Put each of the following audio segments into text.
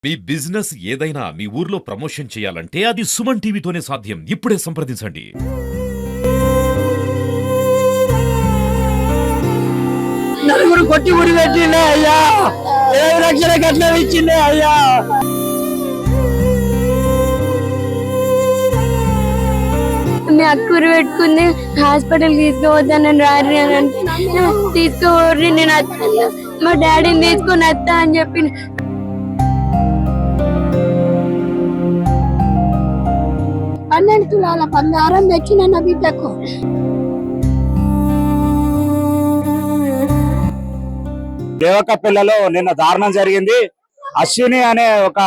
మీ business ఏదైనా మీ ఊర్లో promotion చేయాలంటే అది సుమన్ టీవీతోనే సాధ్యం. ఇప్పుడే సంప్రదించండి. నలుగురు కొట్టి ఉరి పెట్టిండే అయ్యా, 20 లక్షల కట్నం ఇచ్చిండే అయ్యా. మీ అక్కురు పెట్టుకుంది హాస్పిటల్ తీసుకుపోతాను రారి అని అంటే తీసుకోర్రి నేను వస్తాను, మా డాడీని తీసుకొని వస్తా అని చెప్పి 12 తులాల బంగారం తెచ్చిన నా బిడ్డకు. దేవకపల్లిలో నిన్న దారుణం జరిగింది. అశ్విని అనే ఒక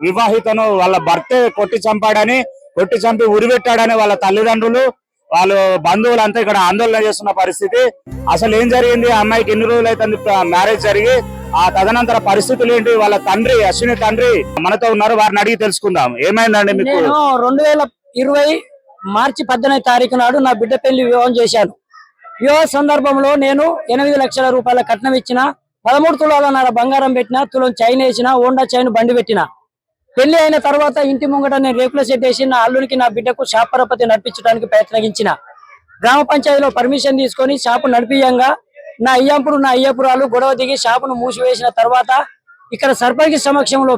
వివాహితను వాళ్ళ భర్త కొట్టి చంపి ఉరిపెట్టాడని వాళ్ళ తల్లిదండ్రులు వాళ్ళు బంధువులంతా ఇక్కడ ఆందోళన చేస్తున్న పరిస్థితి. అసలు ఏం జరిగింది, ఆ అమ్మాయికి ఎన్ని రోజులు అయితే మ్యారేజ్ జరిగి ఆ తదనంతర పరిస్థితులు ఏంటి, వాళ్ళ తండ్రి అశ్విని తండ్రి మనతో ఉన్నారు, వారిని అడిగి తెలుసుకుందాం. ఏమైందండి మీకు? 2020 మార్చి 18వ తారీఖు నాడు నా బిడ్డ పెళ్లి వివాహం చేశాను. వివాహ సందర్భంలో నేను 8 లక్షల రూపాయల కట్నం ఇచ్చిన, 13 తులాల బంగారం పెట్టిన, తులం చైన్ వేసిన, హోండా చైన్ బండి పెట్టిన. పెళ్లి అయిన తర్వాత ఇంటి ముంగట నేను రేకుల సెట్ వేసి నా అల్లునికి నా బిడ్డకు షాప్ పరపతి నడిపించడానికి ప్రయత్నించిన. గ్రామ పంచాయతీలో పర్మిషన్ తీసుకొని షాపు నడిపియంగా నా అయ్యపురాలు గొడవ దిగి షాపును మూసివేసిన తర్వాత ఇక్కడ సర్పంచ్ సమక్షంలో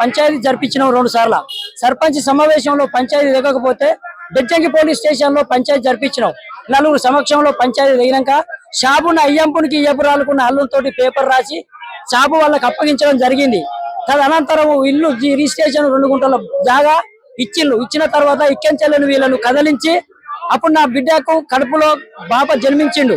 పంచాయతీ జరిపించినాం 2 సార్లు. సర్పంచ్ సమావేశంలో పంచాయతీ దిగకపోతే బెజ్జంకి పోలీస్ స్టేషన్ లో పంచాయతీ జరిపించినాం. 4 సమక్షంలో పంచాయతీ దిగినాక షాపును అయ్యపురాలకు అల్లుతోటి పేపర్ రాసి షాపు వాళ్ళకి అప్పగించడం జరిగింది. తదనంతరం ఇల్లు రిజిస్ట్రేషన్ 2 గుంటల జాగా ఇచ్చిన తర్వాత ఇక్కించలేని వీళ్ళను కదిలించి అప్పుడు నా బిడ్డకు కడుపులో బాబ జన్మించిండు.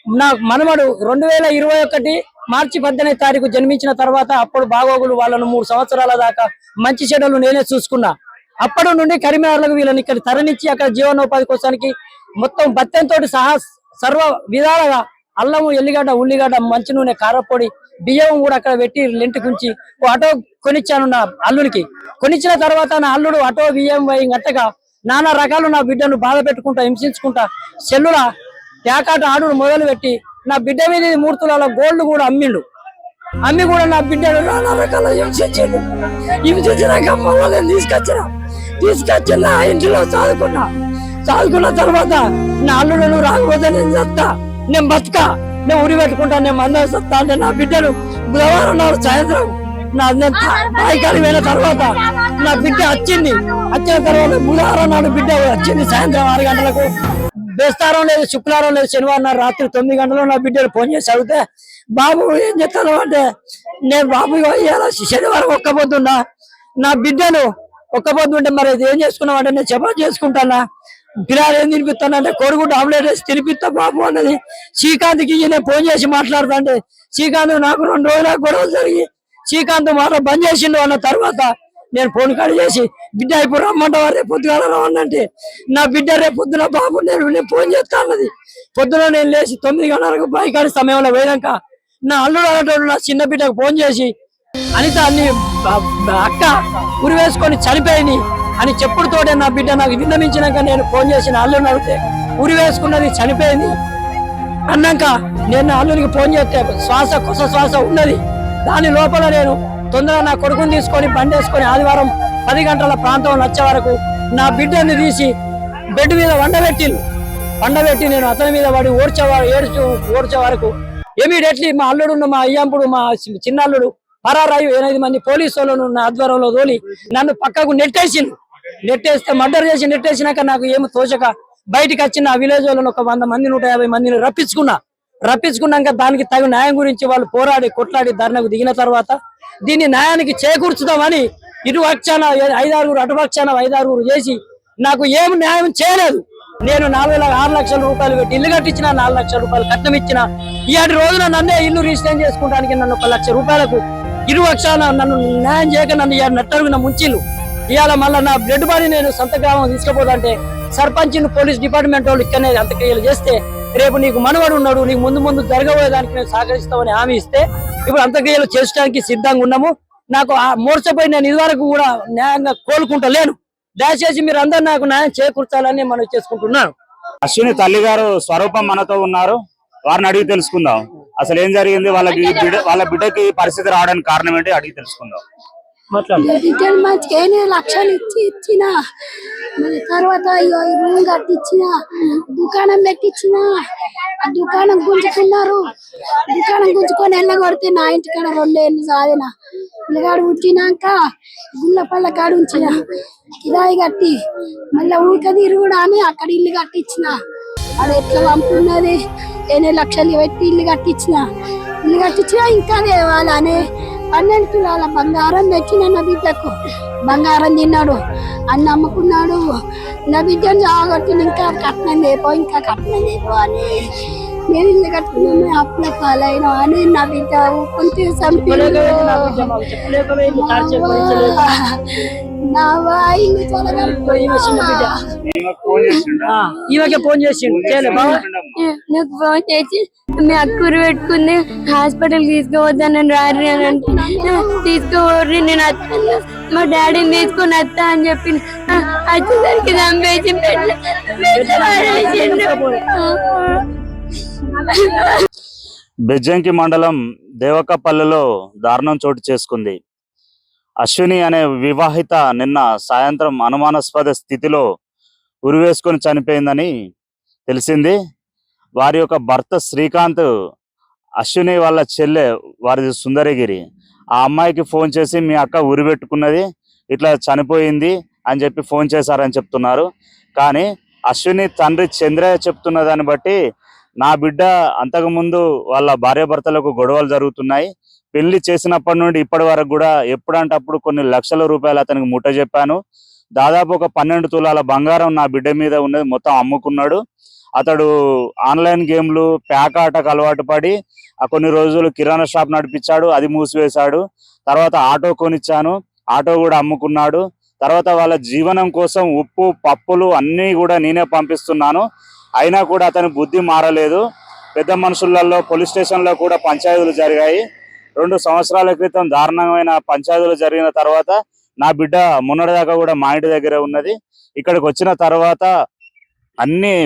నా మనమడు 2021 మార్చి 18వ తారీఖు జన్మించిన తర్వాత అప్పుడు బాగోగులు వాళ్ళను 3 సంవత్సరాల దాకా మంచి చెడ్డలు నేనే చూసుకున్నా. అప్పటి నుండి కరీంనగర్లకు వీళ్ళని ఇక్కడ తరలించి అక్కడ జీవనోపాధి కోసానికి మొత్తం బత్తెంతో సహా సర్వ విధాలుగా అల్లము, ఎల్లిగడ్డ, ఉల్లిగడ్డ, మంచి నూనె, కారపొడి, బియ్యం కూడా అక్కడ పెట్టి లెంటుకుంచి ఆటో కొనిచ్చాను నా అల్లునికి. కొనిచ్చిన తర్వాత నా అల్లుడు ఆటో బియ్యం గట్టగా నానా రకాలు నా బిడ్డను బాధ పెట్టుకుంటా హింసించుకుంటా సెల్లుల ప్యాకాట ఆడును మొదలు పెట్టి నా బిడ్డ మీద 3 తులాల గోల్డ్ కూడా అమ్మి కూడా నా బిడ్డను నానా రకాల హింసించిండు. హింసించినాక నేను తీసుకొచ్చిన ఇంటిలో చదువుకున్న తర్వాత నా అల్లుడు రాకపోతే నేను చస్తా, నేను బతుకా, నేను ఉరి పెట్టుకుంటా, నేను మందం సత్తా అంటే నా బిడ్డను బుధవారం నాడు సాయంత్రం నా బాయికాడి పోయిన తర్వాత నా బిడ్డ వచ్చిన తర్వాత బుధవారం నాడు బిడ్డ వచ్చింది. సాయంత్రం 6 గంటలకు బేస్తారం లేదు, శుక్రవారం లేదు, శనివారం నాడు రాత్రి 9 గంటలకు నా బిడ్డను ఫోన్ చేసి అడిగితే బాబు ఏం చెప్తాను అంటే నేను బాబు శనివారం ఒక్కపోతున్నా, నా బిడ్డను ఒక్కపోతుంటే మరి ఏం చేసుకున్నావు అంటే నేను చపాతి చేసుకుంటానా, పిల్లలు ఏం తినిపిస్తానంటే కొడుకుంటే ఆమ్లెట్ వేసి తినిపిస్తా బాబు అన్నది. శ్రీకాంత్కి నేను ఫోన్ చేసి మాట్లాడుతా అంటే శ్రీకాంత్ నాకు 2 రోజుల గొడవలు జరిగి శ్రీకాంత్ మాట బంద్ చేసిండు అన్న తర్వాత నేను ఫోన్ కాల్ చేసి బిడ్డ ఇప్పుడు రమ్మంటావా, రేపు పొద్దుగాల రమ్మంటే నా బిడ్డ రేపు పొద్దున బాబు నేను ఫోన్ చేస్తా అన్నది. పొద్దున నేను లేచి 9 గంటలకు బాయికాడి సమయంలో పోయినాక నా అల్లుడు అనేటోడు నా చిన్న బిడ్డకు ఫోన్ చేసి అనిత అన్ని అక్క ఉరి వేసుకొని చనిపోయింది అని చెప్పుడుతోటే నా బిడ్డ నాకు విన్నమించినాక నేను ఫోన్ చేసిన అల్లుని అడిగితే ఉరి వేసుకున్నది చనిపోయింది అన్నాక నేను నా అల్లునికి ఫోన్ చేస్తే కొస శ్వాస ఉన్నది. దాని లోపల నేను తొందరగా నా కొడుకుని తీసుకొని బండి వేసుకొని ఆదివారం 10 గంటల ప్రాంతంలో వచ్చే వరకు నా బిడ్డని తీసి బెడ్ మీద వండబెట్టి నేను అతని మీద పడి ఓడ్చే వరకు ఇమీడియట్లీ మా అల్లుడు మా అయ్యంపుడు మా చిన్న అల్లుడు పరారాయు 8 మంది పోలీసు వాళ్ళను నా ఆధ్వర్యంలో తోలి నన్ను పక్కకు నెట్టేస్తే మర్డర్ చేసి నెట్టేసినాక నాకు ఏమి తోచక బయటికి వచ్చిన ఆ విలేజ్ వాళ్ళను ఒక 100 మంది 150 మందిని రప్పించుకున్నాక దానికి తగిన న్యాయం గురించి వాళ్ళు కొట్లాడి ధర్నకు దిగిన తర్వాత దీన్ని న్యాయానికి చేకూర్చుదామని ఇటుపక్షాన 5-6 అటుపక్షాన 5-6 చేసి నాకు ఏం న్యాయం చేయలేదు. నేను 6 లక్షల రూపాయలు పెట్టి ఇల్లు కట్టించిన, 4 లక్షల రూపాయలు కట్నం ఇచ్చిన. ఇలాంటి రోజున నన్నే ఇల్లు రిజిస్టర్ చేసుకోవడానికి నన్ను 1 లక్ష రూపాయలకు ఇరుపక్షాన నన్ను న్యాయం చేయక నన్ను నట్టరుగున ముంచిల్లు. ఇవాళ మళ్ళీ నా బ్లడ్ బాడీ నేను సొంత గ్రామం తీసుకుపోదంటే సర్పంచ్ పోలీస్ డిపార్ట్మెంట్ వాళ్ళు ఇక్కడనే అంత్యక్రియలు చేస్తే రేపు నీకు మనవడు ఉన్నాడు, నీకు ముందు జరగబోయేదానికి మేము సహకరిస్తామని హామీ ఇస్తే ఇప్పుడు అంత్యక్రియలు చేయడానికి సిద్ధంగా ఉన్నాము. నాకు ఆ మోర్చపోయి నేను ఇదివరకు కూడా న్యాయంగా కోలుకుంటలేను. దయచేసి మీరు అందరు నాకు న్యాయం చేకూర్చాలని మనం చేసుకుంటున్నాను. అశ్విని తల్లి గారు స్వరూపం మనతో ఉన్నారు, వారిని అడిగి తెలుసుకుందాం. అసలు ఏం జరిగింది, వాళ్ళ బిడ్డకి పరిస్థితి రావడానికి కారణం ఏంటి అడిగి తెలుసుకుందాం. రిటర్న్ మంచిగా 8 లక్షలు ఇచ్చిన మళ్ళీ తర్వాత రూమ్ కట్టించిన, దుకాణం పెట్టించిన. ఆ దుకాణం గుంజుకున్నారు. దుకాణం గుంజుకొని వెళ్ళగొడితే నా ఇంటికాడ 2 ఏళ్ళు సాధిన పిల్లగాడు పుట్టినాక గుళ్ళపల్ల కాడు ఉంచిన కిరాయి కట్టి మళ్ళీ ఊక తిరుగుడా అని అక్కడ ఇల్లు కట్టించిన. అది ఎట్లా పంపున్నది 8 లక్షలు పెట్టి ఇల్లు కట్టించిన ఇంకా దేవాలని 12 తులాల బంగారం తెచ్చిన నా బిడ్డకు. బంగారం తిన్నాడు, అన్న అమ్ముకున్నాడు. నా బిడ్డను జాగొట్టిన ఇంకా కట్నం లేపో అని నేను ఇల్లు కట్టుకున్నాను. అప్పుల పాలైన అని నా బిడ్డ కొంచెం ఈమెకే ఫోన్ చేసిండు నాకు ఫోన్ చేసి మీ అక్కూరు పెట్టుకుంది హాస్పిటల్ తీసుకోవద్దని రారి అని అంటే తీసుకోవర్రి నేను వస్తాను మా డాడీని తీసుకొని వస్తా అని చెప్పి వచ్చేసరికి చంపేసి బెజ్జంకి మండలం దేవకపల్లిలో దారుణం చోటు చేసుకుంది. అశ్విని అనే వివాహిత నిన్న సాయంత్రం అనుమానాస్పద స్థితిలో ఉరివేసుకొని చనిపోయిందని తెలిసింది. వారి యొక్క భర్త శ్రీకాంత్, అశ్విని వాళ్ళ చెల్లె వారిది సుందరగిరి. ఆ అమ్మాయికి ఫోన్ చేసి మీ అక్క ఉరి పెట్టుకున్నది, ఇట్లా చనిపోయింది అని చెప్పి ఫోన్ చేశారని చెప్తున్నారు. కానీ అశ్విని తండ్రి చంద్రయ్య చెప్తున్న దాన్ని బట్టి నా బిడ్డ అంతకుముందు వాళ్ళ భార్యాభర్తలకు గొడవలు జరుగుతున్నాయి, పెళ్లి చేసినప్పటి నుండి ఇప్పటి వరకు కూడా ఎప్పుడంటే అప్పుడు కొన్ని లక్షల రూపాయలు అతనికి ముట్ట చెప్పాను, దాదాపు ఒక 12 తులాల బంగారం నా బిడ్డ మీద ఉన్నది మొత్తం అమ్ముకున్నాడు. అతడు ఆన్లైన్ గేమ్లు పేకాటకు అలవాటు పడి కొన్ని రోజులు కిరాణా షాప్ నడిపించాడు, అది మూసివేశాడు. తర్వాత ఆటో కొనిచ్చాను, ఆటో కూడా అమ్ముకున్నాడు. తర్వాత వాళ్ళ జీవనం కోసం ఉప్పు పప్పులు అన్నీ కూడా నేనే పంపిస్తున్నాను, అయినా కూడా అతని బుద్ధి మారలేదు. పెద్ద మనుషులలో పోలీస్ స్టేషన్లో కూడా పంచాయతీలు జరిగాయి. 2 సంవత్సరాల క్రితం దారుణమైన పంచాయతీలు జరిగిన తర్వాత నా బిడ్డ మొన్నటిదాకా కూడా మా ఇంటి దగ్గరే ఉన్నది. ఇక్కడికి వచ్చిన తర్వాత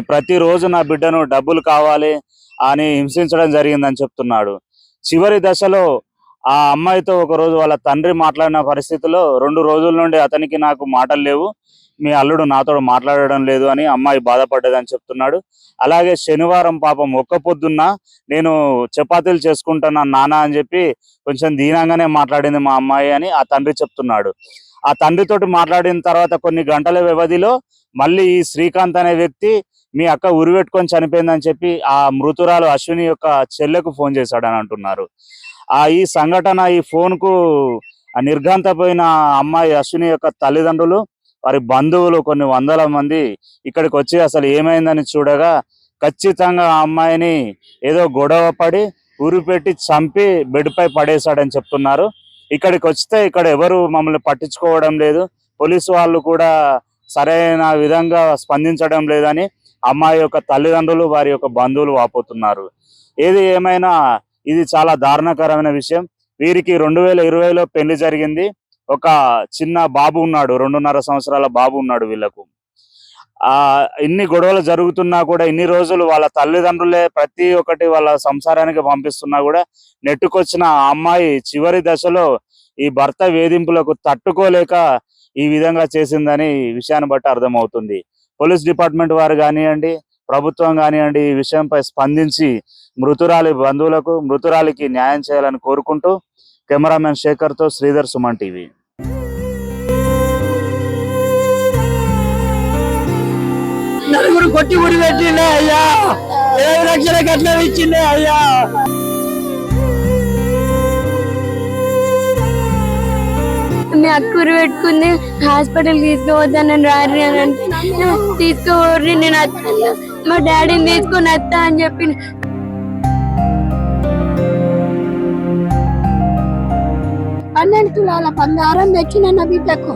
ప్రతిరోజు నా బిడ్డను డబ్బులు కావాలి అని హింసించడం జరిగిందని చెప్తున్నాడు. చివరి దశలో ఆ అమ్మాయితో ఒకరోజు వాళ్ళ తండ్రి మాట్లాడిన పరిస్థితిలో 2 రోజుల నుండి అతనికి నాకు మాటలు లేవు, మీ అల్లుడు నాతో మాట్లాడడం లేదు అని అమ్మాయి బాధపడ్డదని చెప్తున్నాడు. అలాగే శనివారం పాపం ఒక్క పొద్దున్న నేను చపాతీలు చేసుకుంటున్నాను నాన్న అని చెప్పి కొంచెం దీనంగానే మాట్లాడింది మా అమ్మాయి అని ఆ తండ్రి చెప్తున్నాడు. ఆ తండ్రితోటి మాట్లాడిన తర్వాత కొన్ని గంటల వ్యవధిలో మళ్ళీ ఈ శ్రీకాంత్ అనే వ్యక్తి మీ అక్క ఉరి పెట్టుకొని చనిపోయిందని చెప్పి ఆ మృతురాలు అశ్విని యొక్క చెల్లెకు ఫోన్ చేశాడని అంటున్నారు. ఈ సంఘటన, ఈ ఫోన్కు నిర్ఘాంతపోయిన అమ్మాయి అశ్విని యొక్క తల్లిదండ్రులు, వారి బంధువులు కొన్ని 100 మంది ఇక్కడికి వచ్చి అసలు ఏమైందని చూడగా ఖచ్చితంగా ఆ అమ్మాయిని ఏదో గొడవ పడి ఉరిపెట్టి చంపి బెడ్ పై పడేశాడని చెప్తున్నారు. ఇక్కడికి వస్తే ఇక్కడ ఎవరు మమ్మల్ని పట్టించుకోవడం లేదు, పోలీసు వాళ్ళు కూడా సరైన విధంగా స్పందించడం లేదని అమ్మాయి యొక్క తల్లిదండ్రులు, వారి యొక్క బంధువులు వాపోతున్నారు. ఏది ఏమైనా ఇది చాలా దారుణకరమైన విషయం. వీరికి 2020లో పెళ్లి జరిగింది. ఒక చిన్న బాబు ఉన్నాడు, 2.5 సంవత్సరాల బాబు ఉన్నాడు వీళ్ళకు. ఇన్ని గొడవలు జరుగుతున్నా కూడా ఇన్ని రోజులు వాళ్ళ తల్లిదండ్రులే ప్రతి ఒక్కటి వాళ్ళ సంసారానికి పంపిస్తున్నా కూడా నెట్టుకొచ్చిన ఆ అమ్మాయి చివరి దశలో ఈ భర్త వేధింపులకు తట్టుకోలేక ఈ విధంగా చేసిందని విషయాన్ని బట్టి అర్థమవుతుంది. పోలీస్ డిపార్ట్మెంట్ వారు కానివ్వండి, ప్రభుత్వం కానివ్వండి, ఈ విషయంపై స్పందించి మృతురాలి బంధువులకు, మృతురాలికి న్యాయం చేయాలని కోరుకుంటూ కెమెరామెన్ శేఖర్తో శ్రీధర్, సుమన్ టీవీ. నలుగురు కొట్టి ఉరి పెట్టిండే అయ్యా, 7 లక్షల కట్నం ఇచ్చిండే అయ్యా. మీ అక్కూరు పెట్టుకుంది హాస్పిటల్ తీసుకోవద్దని రారి అని అంటే తీసుకోవర్రి నేను వస్తాను మా డాడీని తీసుకొని వస్తా అని చెప్పి 12 తులాల బంగారం తెచ్చిన నా బిడ్డకు.